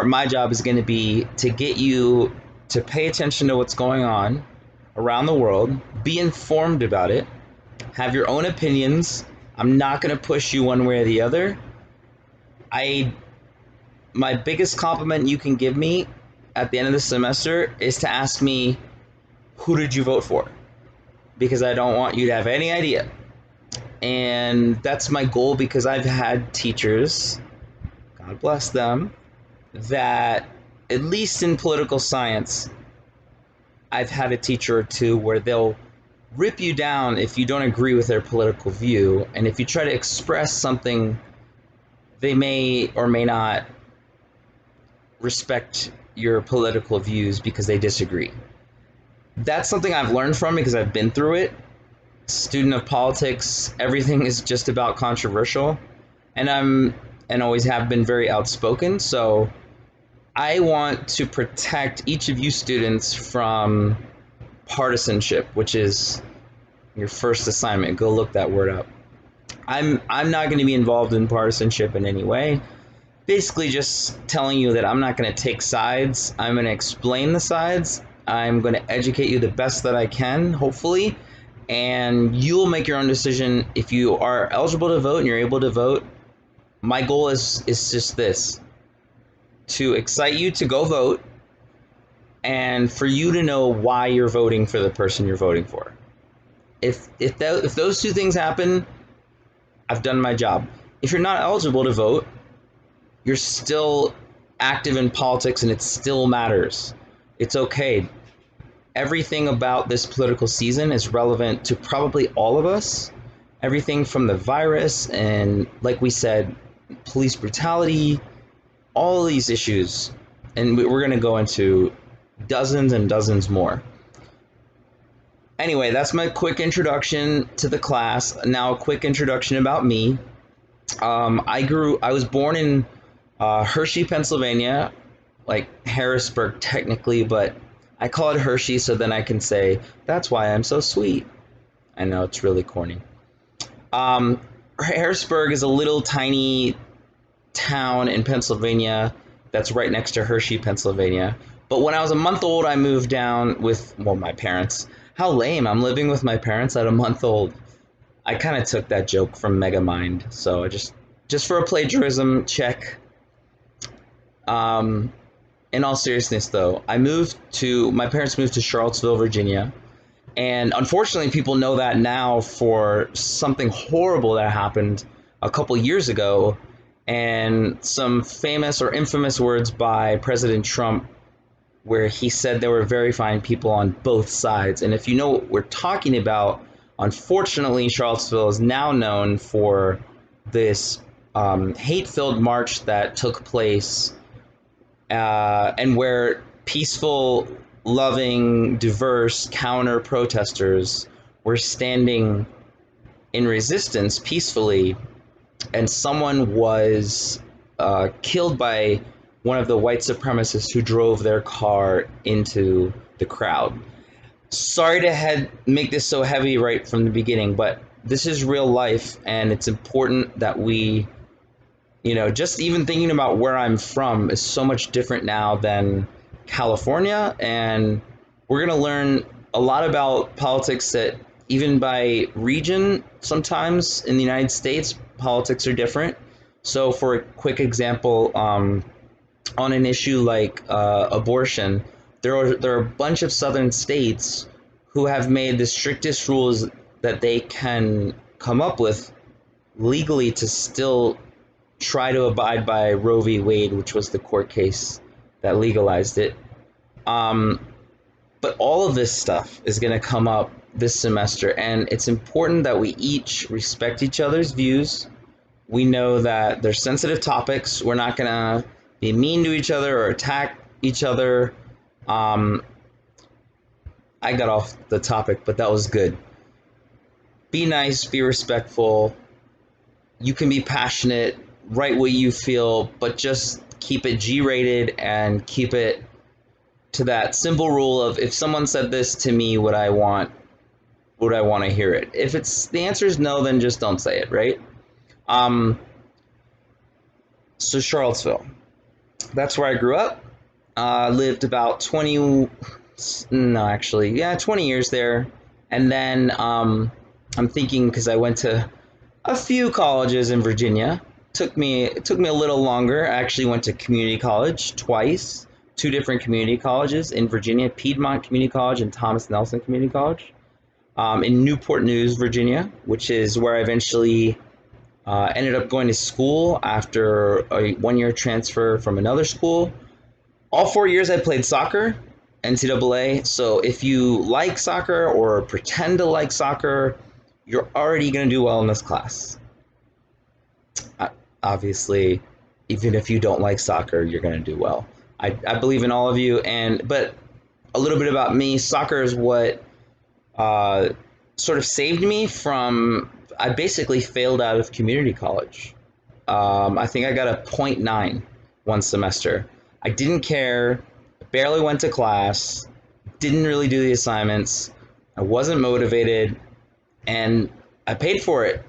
my job is going to be to get you to pay attention to what's going on around the world, be informed about it, have your own opinions. I'm not going to push you one way or the other. I My biggest compliment you can give me at the end of the semester is to ask me, who did you vote for? Because I don't want you to have any idea. And that's my goal, because I've had teachers, God bless them, that, at least in political science, I've had a teacher or two where they'll rip you down if you don't agree with their political view. And if you try to express something, they may or may not respect your political views because they disagree. That's something I've learned from because I've been through it. Student of politics, everything is just about controversial. And always have been very outspoken. So I want to protect each of you students from partisanship, which is your first assignment. Go look that word up. I'm not going to be involved in partisanship in any way. Basically just telling you that I'm not going to take sides. I'm going to explain the sides. I'm going to educate you the best that I can, hopefully, and you'll make your own decision. If you are eligible to vote and you're able to vote, my goal is just this: to excite you to go vote, and for you to know why you're voting for the person you're voting for. If those two things happen, I've done my job. If you're not eligible to vote, you're still active in politics and it still matters. It's okay. Everything about this political season is relevant to probably all of us. Everything from the virus and, like we said, police brutality, all these issues. And we're going to go into dozens and dozens more. Anyway, that's my quick introduction to the class. Now a quick introduction about me. I was born in Hershey, Pennsylvania, like Harrisburg technically, but I call it Hershey so then I can say, that's why I'm so sweet. I know, it's really corny. Harrisburg is a little tiny town in Pennsylvania that's right next to Hershey, Pennsylvania. But when I was a month old, I moved down with, well, my parents. How lame, I'm living with my parents at a month old. I kind of took that joke from Megamind, so I just for a plagiarism check. In all seriousness, though, my parents moved to Charlottesville, Virginia, and unfortunately, people know that now for something horrible that happened a couple years ago, and some famous or infamous words by President Trump, where he said there were very fine people on both sides. And if you know what we're talking about, unfortunately, Charlottesville is now known for this hate-filled march that took place, and where peaceful, loving, diverse counter-protesters were standing in resistance peacefully, and someone was killed by one of the white supremacists who drove their car into the crowd. Sorry to make this so heavy right from the beginning, but this is real life, and it's important that we, just even thinking about where I'm from is so much different now than California, and we're going to learn a lot about politics that even by region, sometimes in the United States, politics are different. So for a quick example, on an issue like abortion, there are a bunch of southern states who have made the strictest rules that they can come up with legally to still try to abide by Roe v. Wade, which was the court case that legalized it. But all of this stuff is going to come up this semester, and it's important that we each respect each other's views. We know that they're sensitive topics. We're not going to be mean to each other or attack each other. I got off the topic, but that was good. Be nice, be respectful. You can be passionate, write what you feel, but just keep it G-rated and keep it to that simple rule of, if someone said this to me, would I want to hear it? If the answer is no, then just don't say it, right? So Charlottesville. That's where I grew up. Lived about 20, no, actually, yeah, 20 years there. And then I'm thinking because I went to a few colleges in Virginia. It took me a little longer. I actually went to community college twice, two different community colleges in Virginia: Piedmont Community College and Thomas Nelson Community College. In Newport News, Virginia, which is where I eventually ended up going to school after a 1 year transfer from another school. All 4 years I played soccer, NCAA. So if you like soccer or pretend to like soccer, you're already going to do well in this class. Obviously, even if you don't like soccer, you're going to do well. I believe in all of you. But a little bit about me: soccer is what uh, sort of saved me from. I basically failed out of community college. I think I got a .9 one semester. I didn't care, barely went to class, didn't really do the assignments. I wasn't motivated, and I paid for it.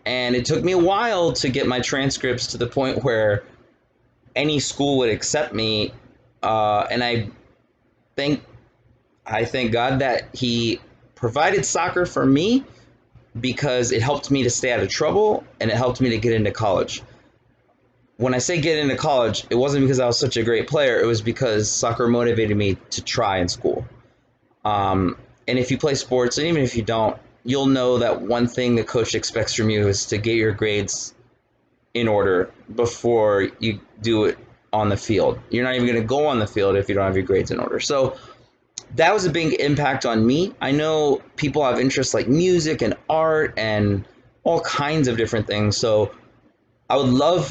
And it took me a while to get my transcripts to the point where any school would accept me. And think I thank God that He provided soccer for me because it helped me to stay out of trouble and it helped me to get into college. When I say get into college, it wasn't because I was such a great player. It was because soccer motivated me to try in school. And if you play sports, and even if you don't, you'll know that one thing the coach expects from you is to get your grades in order before you do it on the field. You're not even going to go on the field if you don't have your grades in order. So that was a big impact on me. I know people have interests like music and art and all kinds of different things. So I would love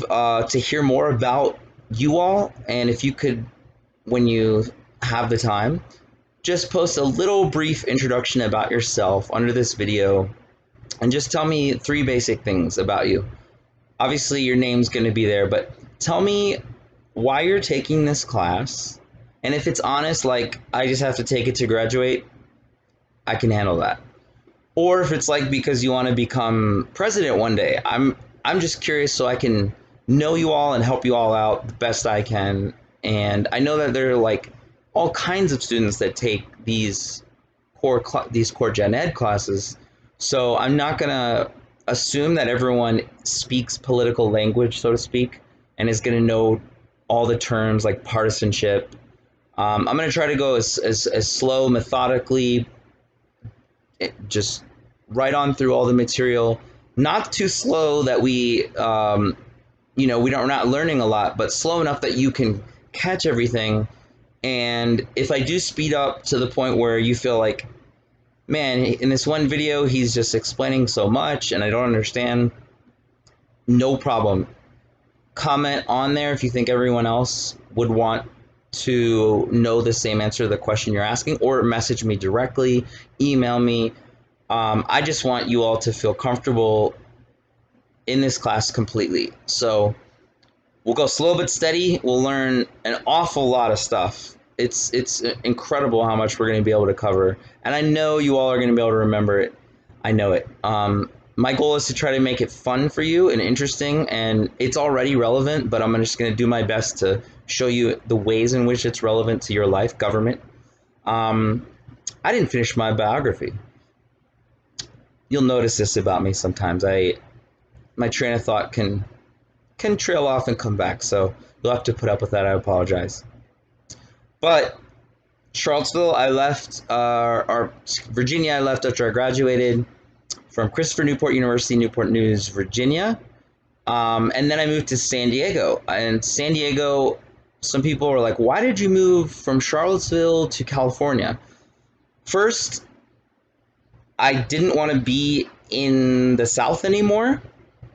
to hear more about you all. And if you could, when you have the time, just post a little brief introduction about yourself under this video and just tell me 3 basic things about you. Obviously, your name's going to be there, but tell me why you're taking this class. And if it's honest, like I just have to take it to graduate, I can handle that. Or if it's like because you want to become president one day, I'm just curious so I can know you all and help you all out the best I can. And I know that there are like all kinds of students that take these core gen ed classes. So I'm not gonna assume that everyone speaks political language, so to speak, and is gonna know all the terms like partisanship. I'm gonna try to go as slow, methodically, just right on through all the material. Not too slow that we're not learning a lot, but slow enough that you can catch everything. And if I do speed up to the point where you feel like, man, in this one video, he's just explaining so much and I don't understand, no problem. Comment on there if you think everyone else would want to know the same answer to the question you're asking, or message me directly, email me. I just want you all to feel comfortable in this class completely. So we'll go slow but steady. We'll learn an awful lot of stuff. It's incredible how much we're going to be able to cover. And I know you all are going to be able to remember it. I know it. My goal is to try to make it fun for you and interesting, and it's already relevant, but I'm just going to do my best to show you the ways in which it's relevant to your life, government. I didn't finish my biography. You'll notice this about me sometimes. My train of thought can trail off and come back, so you'll have to put up with that. I apologize. But Charlottesville, I left, Virginia, I left after I graduated from Christopher Newport University, Newport News, Virginia. And then I moved to San Diego. And San Diego, some people were like, why did you move from Charlottesville to California? First, I didn't want to be in the South anymore.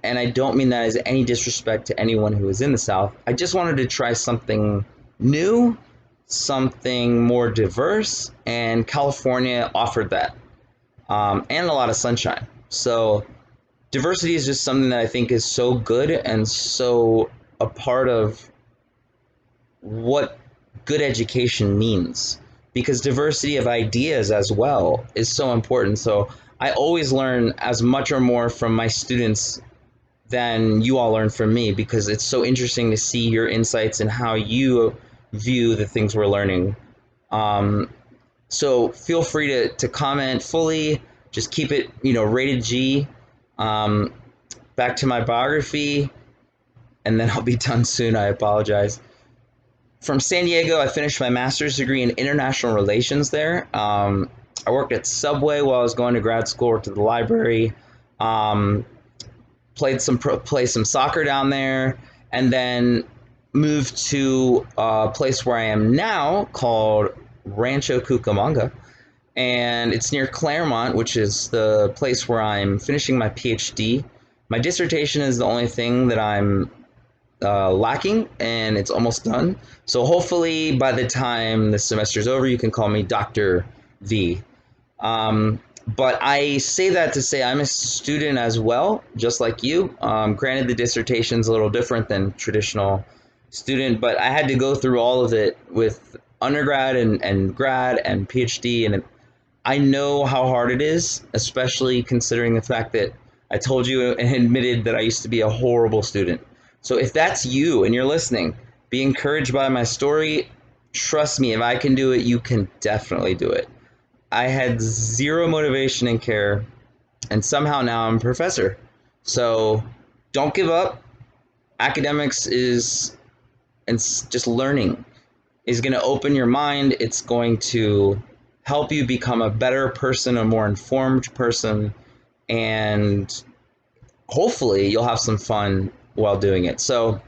And I don't mean that as any disrespect to anyone who is in the South. I just wanted to try something new, something more diverse, and California offered that, and a lot of sunshine. So diversity is just something that I think is so good and so a part of what good education means, because diversity of ideas as well is so important. So I always learn as much or more from my students than you all learn from me, because it's so interesting to see your insights and how you view the things we're learning. Um, so feel free to comment fully. Just keep it, rated G. Um, Back to my biography, and then I'll be done soon. I apologize. From San Diego, I finished my master's degree in international relations there. I worked at Subway while I was going to grad school, worked at the library, um, played some soccer down there, and then moved to a place where I am now called Rancho Cucamonga. And it's near Claremont, which is the place where I'm finishing my PhD. My dissertation is the only thing that I'm lacking, and it's almost done. So hopefully by the time the semester's over, you can call me Dr. V. But I say that to say I'm a student as well, just like you. Granted, the dissertation's a little different than traditional student, but I had to go through all of it with undergrad and grad and PhD, and I know how hard it is, especially considering the fact that I told you and admitted that I used to be a horrible student. So if that's you and you're listening, be encouraged by my story. Trust me, if I can do it, you can definitely do it. I had zero motivation and care, and somehow now I'm a professor. So don't give up. Academics is, and just learning is going to open your mind. It's going to help you become a better person, a more informed person, and hopefully you'll have some fun while doing it. So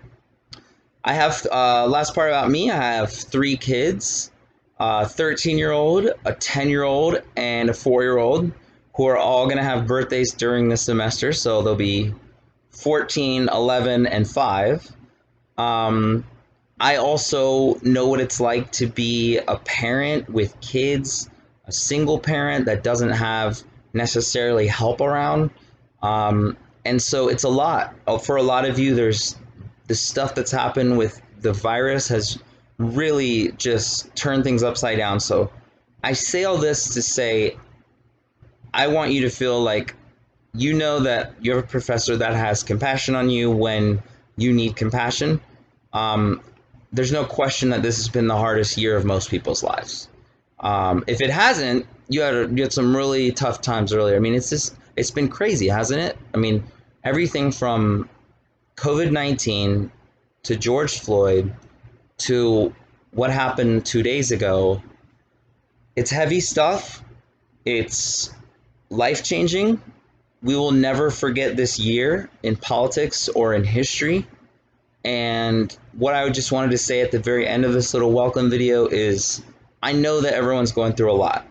I have, last part about me, I have 3 kids, a 13-year-old, a 10-year-old, and a 4-year-old, who are all going to have birthdays during the semester. So they'll be 14, 11, and 5. I also know what it's like to be a parent with kids, a single parent that doesn't have necessarily help around. And so it's a lot. For a lot of you, there's the stuff that's happened with the virus has really just turned things upside down. So I say all this to say, I want you to feel like you know that you have a professor that has compassion on you when you need compassion. There's no question that this has been the hardest year of most people's lives. If it hasn't, you had some really tough times earlier. I mean, it's been crazy, hasn't it? I mean, everything from COVID-19 to George Floyd to what happened 2 days ago. It's heavy stuff. It's life-changing. We will never forget this year in politics or in history. And what I just wanted to say at the very end of this little welcome video is, I know that everyone's going through a lot.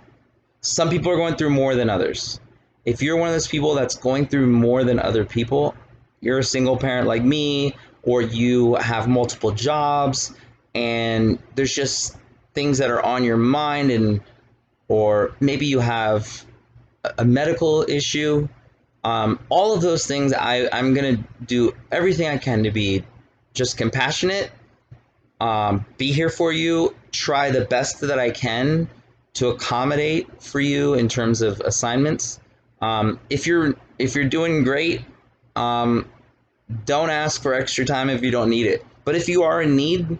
Some people are going through more than others. If you're one of those people that's going through more than other people, you're a single parent like me, or you have multiple jobs, and there's just things that are on your mind, and or maybe you have a medical issue. All of those things, I'm going to do everything I can to be just compassionate, be here for you, try the best that I can to accommodate for you in terms of assignments. If you're doing great, don't ask for extra time if you don't need it. But if you are in need,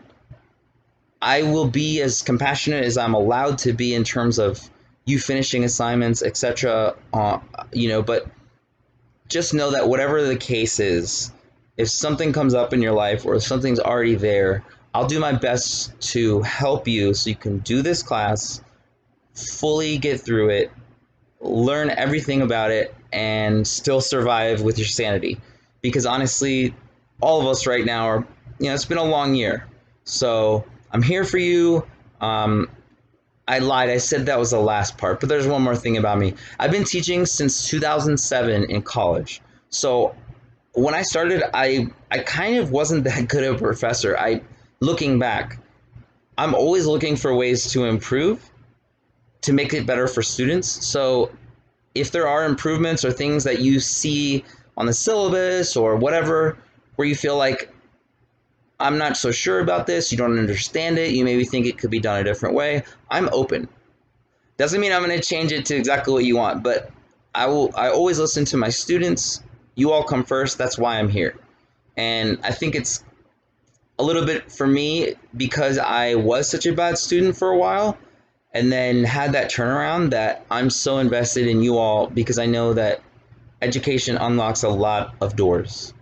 I will be as compassionate as I'm allowed to be in terms of you finishing assignments, etc. But just know that whatever the case is, if something comes up in your life or if something's already there, I'll do my best to help you so you can do this class, fully get through it, learn everything about it, and still survive with your sanity. Because honestly, all of us right now are, it's been a long year. So I'm here for you. I lied. I said that was the last part, but there's one more thing about me. I've been teaching since 2007 in college. So when I started, I kind of wasn't that good of a professor. Looking back, I'm always looking for ways to improve, to make it better for students. So if there are improvements or things that you see on the syllabus or whatever, where you feel like, I'm not so sure about this, you don't understand it, you maybe think it could be done a different way, I'm open. Doesn't mean I'm going to change it to exactly what you want, but I always listen to my students. you all come first. That's why I'm here. And I think it's a little bit for me because I was such a bad student for a while and then had that turnaround that I'm so invested in you all because I know that education unlocks a lot of doors,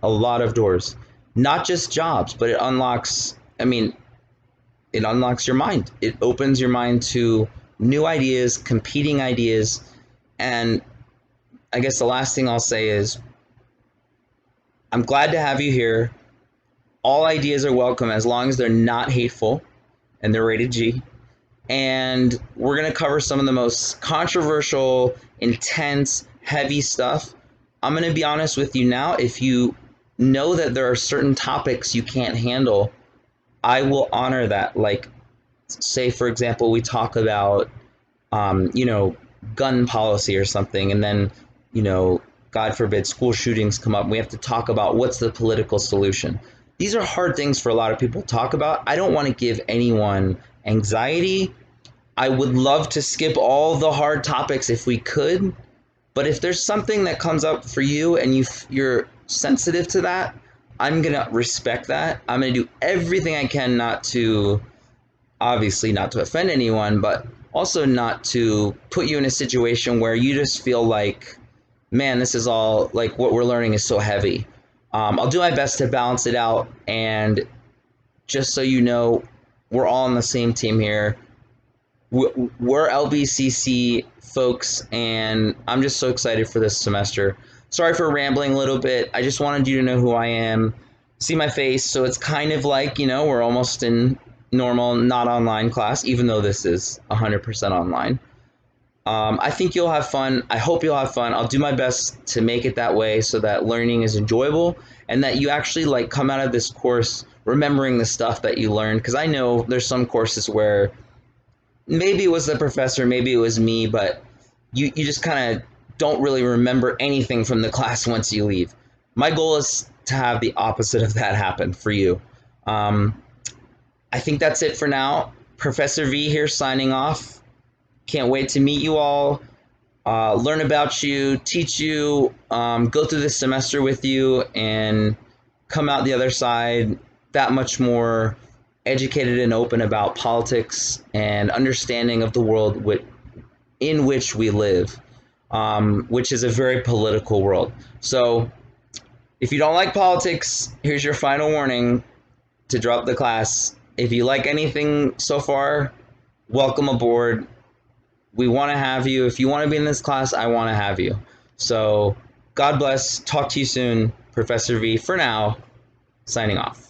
not just jobs, but it unlocks, I mean, it unlocks your mind. It opens your mind to new ideas, competing ideas. And I guess the last thing I'll say is I'm glad to have you here. All ideas are welcome as long as they're not hateful and they're rated G. And we're going to cover some of the most controversial, intense, heavy stuff. I'm going to be honest with you now. If you know that there are certain topics you can't handle, I will honor that. Like, say, for example, we talk about, you know, gun policy or something, and then, you know, God forbid, school shootings come up. We have to talk about what's the political solution. These are hard things for a lot of people to talk about. I don't want to give anyone anxiety. I would love to skip all the hard topics if we could, but if there's something that comes up for you and you're sensitive to that, I'm gonna respect that. I'm gonna do everything I can not to, obviously not to offend anyone, but also not to put you in a situation where you just feel like, man, this is all like what we're learning is so heavy. I'll do my best to balance it out, and just so you know, we're all on the same team here. We're LBCC folks, and I'm just so excited for this semester. Sorry for rambling a little bit. I just wanted you to know who I am, see my face, so it's kind of like, you know, we're almost in normal, not online class, even though this is 100% online. I think you'll have fun. I hope you'll have fun. I'll do my best to make it that way so that learning is enjoyable and that you actually like come out of this course remembering the stuff that you learned. Because I know there's some courses where maybe it was the professor, maybe it was me, but you just kind of don't really remember anything from the class once you leave. My goal is to have the opposite of that happen for you. I think that's it for now. Professor V here signing off. Can't wait to meet you all, learn about you, teach you, go through this semester with you, and come out the other side that much more educated and open about politics and understanding of the world in which we live, which is a very political world. So if you don't like politics, here's your final warning to drop the class. If you like anything so far, welcome aboard. We want to have you. If you want to be in this class, I want to have you. So God bless. Talk to you soon. Professor V, for now, signing off.